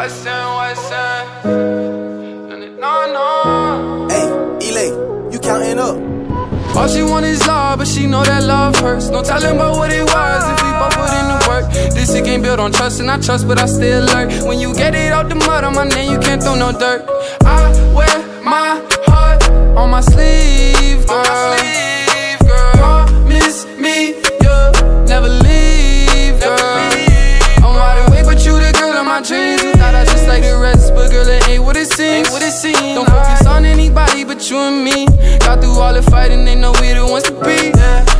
What's in? No. Hey, Elay, you counting up. All she want is love, but she know that love hurts. No telling about what it was if we both put in the work. This shit ain't built on trust, and I trust, but I still lurk. When you get it out the mud on my name, you can't throw no dirt. I wear my heart on my sleeve, girl. Promise me you'll never leave, girl. I'm wide awake, but you the girl of my dreams. You thought I just like the rest, but girl, it ain't what it seems. Don't focus on anybody but you and me. Got through all the fighting, they know we the ones to be.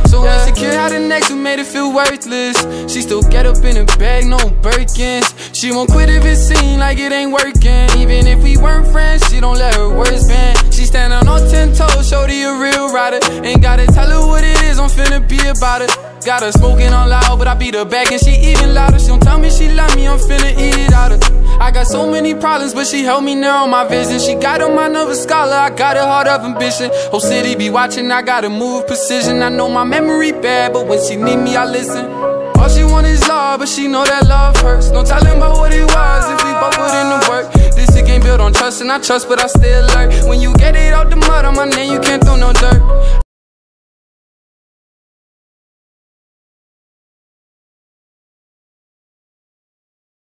So insecure how the next one made it feel worthless. She still get up in the bag, no Birkins. She won't quit if it seem like it ain't working. Even if we weren't friends, she don't let her words bend. She standing on 10 toes, shorty a real rider. Ain't gotta tell her what it is, I'm finna be about it. Got her smoking on loud, but I beat her back and she even louder. She don't tell me she love me, I'm finna eat it out of. I got so many problems, but she helped me narrow my vision. She got on my nerve, a scholar, I got a heart of ambition. Whole city be watching, I gotta move precision. I know my memory bad, but when she need me, I listen. All she want is love, but she know that love hurts. No telling about what it was if we both put in the work. This shit ain't built on trust, and I trust, but I still lurk. When you get it out the mud on my name, you can't